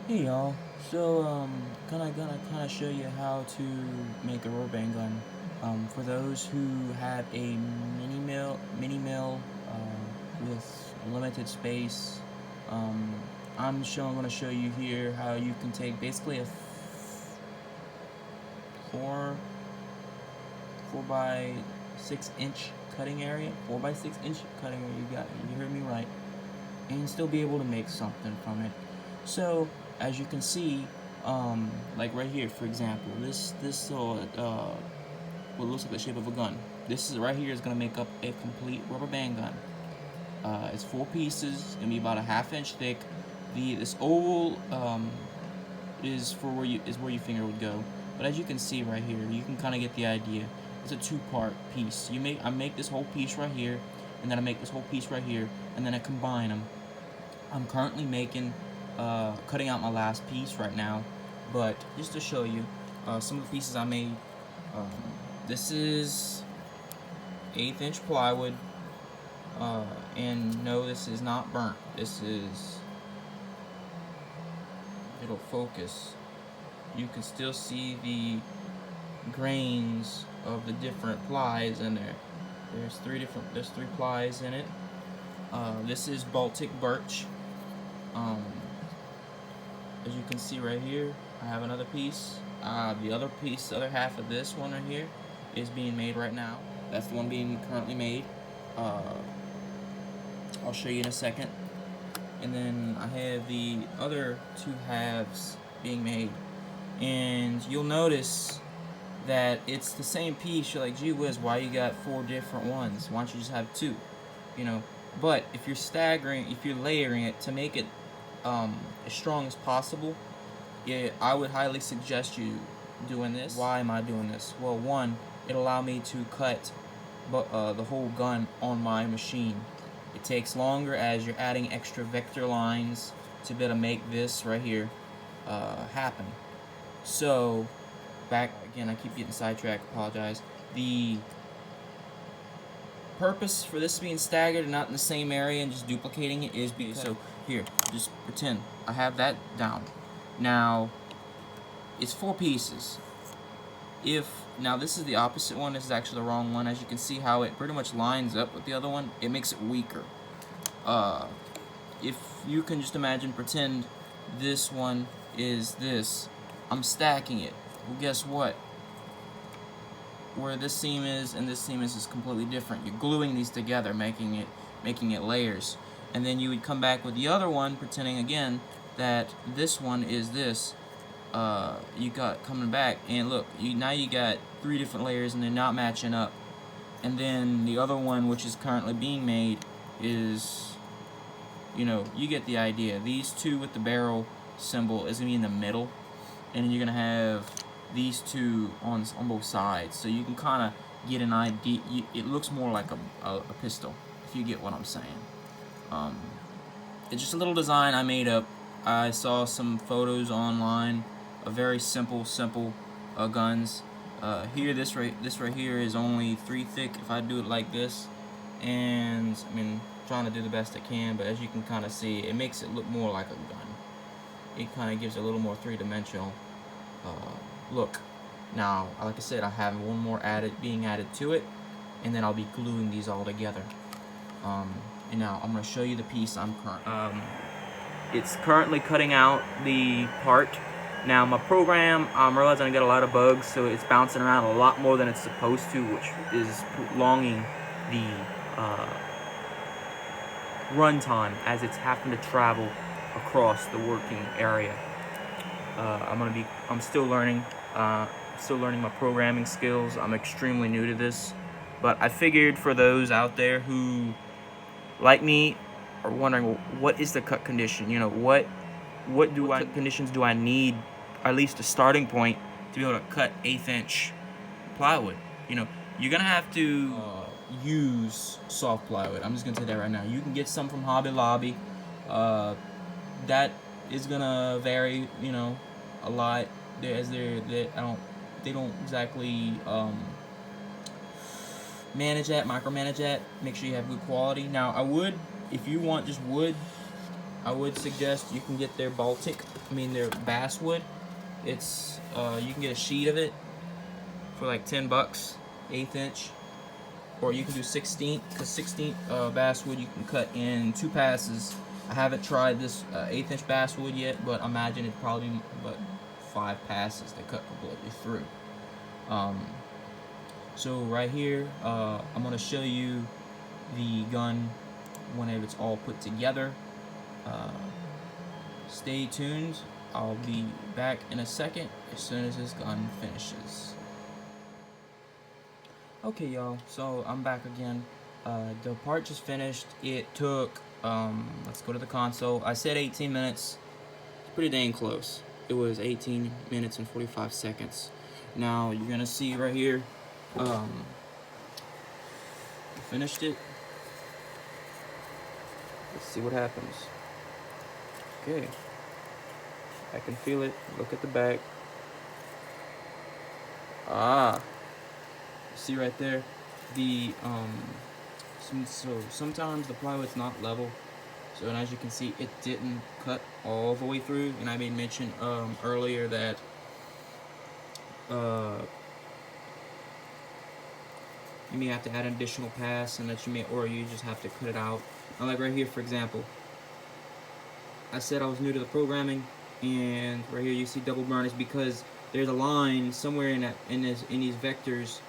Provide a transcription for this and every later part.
Hey y'all, so gonna show you how to make a rubber band gun. For those who have a mini mill with limited space, um, gonna show you here how you can take basically a four 4 by 6 inch cutting area, 4 by 6 inch cutting area. You heard me right, and still be able to make something from it. So as you can see, like right here, for example, this what looks like the shape of a gun. This is right here is gonna make up a complete rubber band gun. It's 4 pieces. It's gonna be about a ½ inch thick. This oval is where your finger would go. But as you can see right here, you can kind of get the idea. It's a two-part piece. I make this whole piece right here, and then I make this whole piece right here, and then I combine them. I'm currently cutting out my last piece right now, but just to show you some of the pieces I made. Um, this is 1/8 inch plywood, and no, this is not burnt. It'll focus. You can still see the grains of the different plies in there. There's three plies in it. This is Baltic birch. As you can see right here, I have another piece. The other half of this one right here is being made right now. That's the one being currently made. I'll show you in a second. And then I have the other two halves being made. And you'll notice that it's the same piece. You're like, gee whiz, why you got 4 different ones? Why don't you just have 2? You know, but if you're layering it to make it as strong as possible, yeah, I would highly suggest you doing this. Why am I doing this? Well, one, it'll allow me to cut the whole gun on my machine. It takes longer as you're adding extra vector lines to be able to make this right here happen. So, back again, I keep getting sidetracked, apologize. The purpose for this being staggered and not in the same area and just duplicating it is because, so here, just pretend I have that down. Now, it's 4 pieces. Now this is the opposite one, this is actually the wrong one. As you can see how it pretty much lines up with the other one, it makes it weaker. If you can just pretend this one is this, I'm stacking it. Well, guess what? Where this seam is and this seam is completely different. You're gluing these together, making it layers. And then you would come back with the other one, pretending again that this one is this. You got coming back, and look, now you got 3 different layers, and they're not matching up. And then the other one, which is currently being made, is, you get the idea. These 2 with the barrel symbol is gonna be in the middle, and then you're gonna have these 2 on both sides, so you can kind of get an idea. It looks more like a pistol, if you get what I'm saying. It's just a little design I made up. I saw some photos online of very simple guns. Here, this right here is only 3 thick if I do it like this, and trying to do the best I can, but as you can kind of see, it makes it look more like a gun. It kind of gives it a little more 3-dimensional look. Now, like I said, I have one more being added to it, and then I'll be gluing these all together. And now I'm going to show you the piece it's currently cutting out the part. Now my program, I'm realizing I got a lot of bugs, so it's bouncing around a lot more than it's supposed to, which is prolonging the runtime as it's having to travel across the working area. I'm still learning. Still learning my programming skills. I'm extremely new to this, but I figured for those out there who, like me, are wondering, well, what is the cut condition? What conditions do I need, at least a starting point, to be able to cut 1/8 inch plywood? You're gonna have to use soft plywood. I'm just gonna say that right now. You can get some from Hobby Lobby. That is gonna vary, a lot. They don't exactly micromanage that. Make sure you have good quality. Now, I would, if you want just wood, I would suggest you can get their their basswood. It's you can get a sheet of it for like $10, 1/8 inch, or you can do 16th, because 16th basswood you can cut in 2 passes. I haven't tried this 1/8 inch basswood yet, but I imagine it probably but 5 passes to cut completely through. So right here, I'm gonna show you the gun whenever it's all put together. Stay tuned. I'll be back in a second as soon as this gun finishes. Okay, y'all, so I'm back again. The part just finished. It took, let's go to the console. I said 18 minutes. It's pretty dang close. It was 18 minutes and 45 seconds. Now, you're gonna see right here, finished it. Let's see what happens. Okay. I can feel it. Look at the back. See right there, the so sometimes the plywood's not level, so and as you can see, it didn't cut all the way through. And I made mention earlier that you may have to add an additional pass, and that you just have to cut it out. Now, like right here, for example, I said I was new to the programming, and right here you see double burn is because there's a line somewhere in these vectors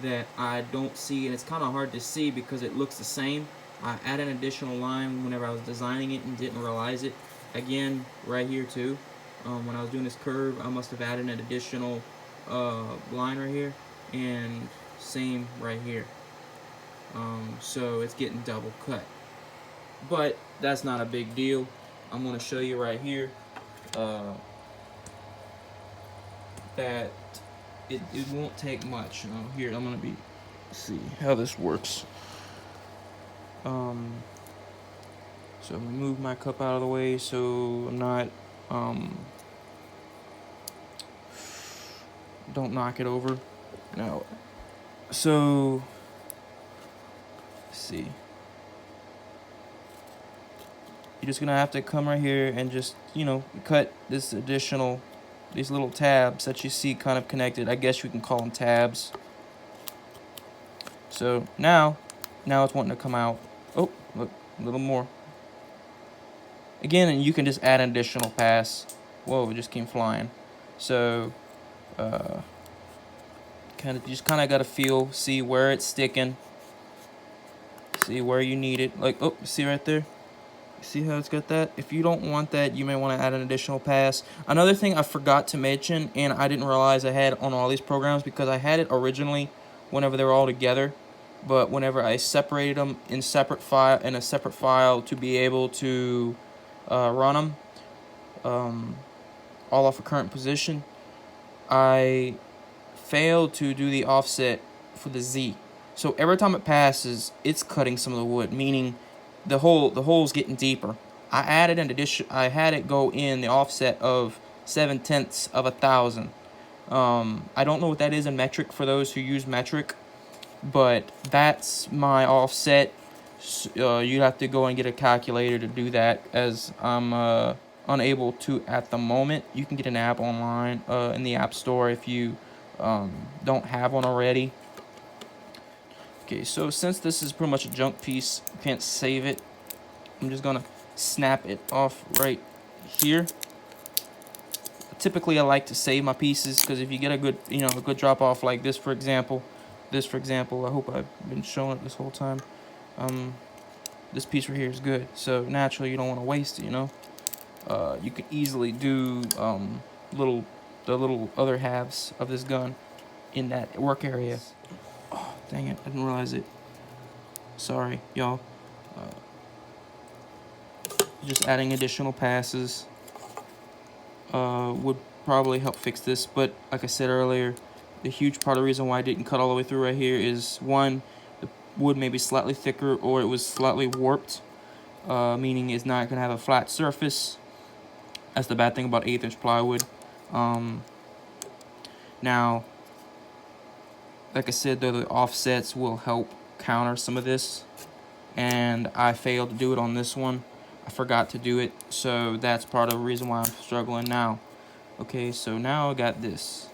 that I don't see, and it's kind of hard to see because it looks the same. I added an additional line whenever I was designing it and didn't realize it. Again, right here too, when I was doing this curve, I must have added an additional line right here, and same right here. So it's getting double cut, but that's not a big deal. I'm going to show you right here that it won't take much. Here, I'm going to see how this works. So I'm going to move my cup out of the way so I'm not, don't knock it over. Now, so, let's see. You're just going to have to come right here and just, cut these little tabs that you see kind of connected. I guess you can call them tabs. So now it's wanting to come out. Oh, look, a little more. Again, and you can just add an additional pass. Whoa, it just came flying. So, kind of got to see where it's sticking. See where you need it. Like, oh, see right there? See how it's got that? If you don't want that, you may want to add an additional pass. Another thing I forgot to mention, and I didn't realize I had on all these programs because I had it originally whenever they were all together, but whenever I separated them in a separate file to be able to run them all off a current position, I failed to do the offset for the Z. So every time it passes, it's cutting some of the wood, meaning the hole's getting deeper. I added an addition. I had it go in the offset of 0.7 of 1,000. I don't know what that is in metric for those who use metric, but that's my offset. You have to go and get a calculator to do that, as I'm unable to at the moment. You can get an app online in the App Store if you don't have one already. Okay, so since this is pretty much a junk piece, you can't save it. I'm just gonna snap it off right here. Typically, I like to save my pieces because if you get a good drop off like this, for example, I hope I've been showing it this whole time. This piece right here is good, so naturally you don't want to waste it. You could easily do the little other halves of this gun in that work area. Oh, dang it, I didn't realize it. Sorry, y'all. Just adding additional passes would probably help fix this, but like I said earlier, the huge part of the reason why I didn't cut all the way through right here is, one, the wood may be slightly thicker or it was slightly warped, meaning it's not going to have a flat surface. That's the bad thing about 1/8 inch plywood. Now, like I said, the offsets will help counter some of this, and I failed to do it on this one. I forgot to do it, so that's part of the reason why I'm struggling now. Okay, so now I got this.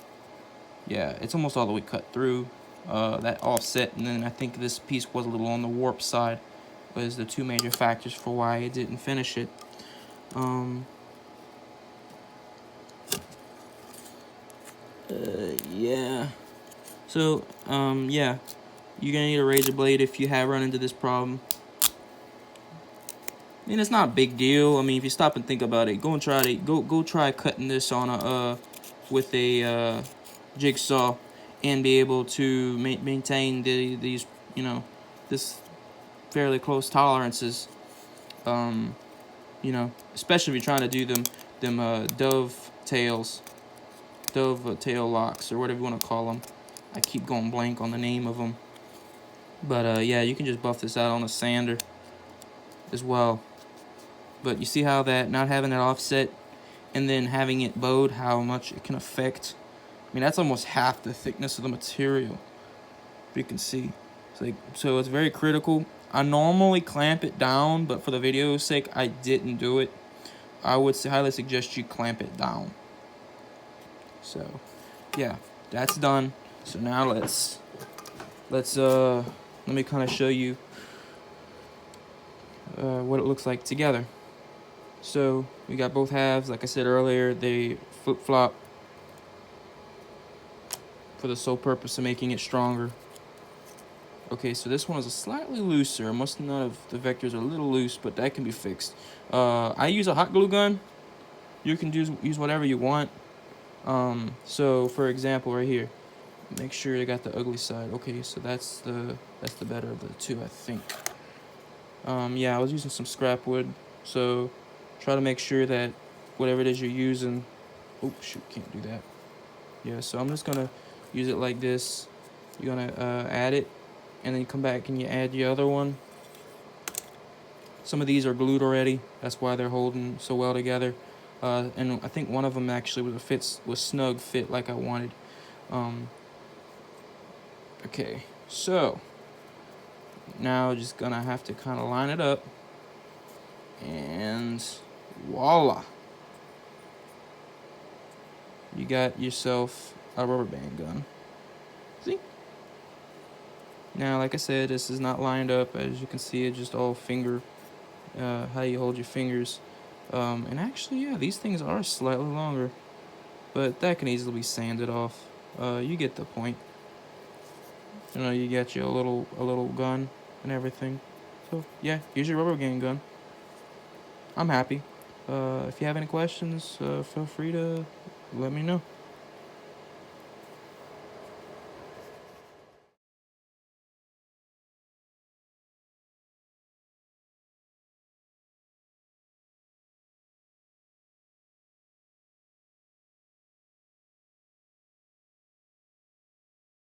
Yeah, it's almost all the way cut through, that offset, and then I think this piece was a little on the warp side, was the two major factors for why I didn't finish it. Yeah. So, yeah, you're gonna need a razor blade if you have run into this problem. I mean, it's not a big deal. I mean, if you stop and think about it, go try cutting this on a with a jigsaw, and be able to maintain these, you know, this fairly close tolerances. You know, especially if you're trying to do them dove tail locks, or whatever you want to call them. I keep going blank on the name of them. But yeah, you can just buff this out on a sander as well. But you see how that not having it offset and then having it bowed, how much it can affect. I mean, that's almost half the thickness of the material. You can see. So it's very critical. I normally clamp it down, but for the video's sake, I didn't do it. I would highly suggest you clamp it down. So, yeah, that's done. So now let me kind of show you what it looks like together. So we got both halves. Like I said earlier, they flip-flop for the sole purpose of making it stronger. Okay, so this one is slightly looser. I must not have, the vectors are a little loose, but that can be fixed. I use a hot glue gun. You can use whatever you want. So for example, right here, make sure you got the ugly side. Okay, so that's the better of the two, I think. Yeah, I was using some scrap wood, so try to make sure that whatever it is you're using. Oh shoot, can't do that. Yeah, so I'm just gonna use it like this. You're gonna add it, and then you come back and you add the other one. Some of these are glued already. That's why they're holding so well together. And I think one of them actually was snug fit like I wanted. Okay, so now just gonna have to kind of line it up, and voila, you got yourself a rubber band gun. See? Now, like I said, this is not lined up. As you can see, it's just all finger, how you hold your fingers. And actually, yeah, these things are slightly longer, but that can easily be sanded off. You get the point. You know, you got your little gun and everything. So yeah, here's your rubber band gun. I'm happy. If you have any questions, feel free to let me know.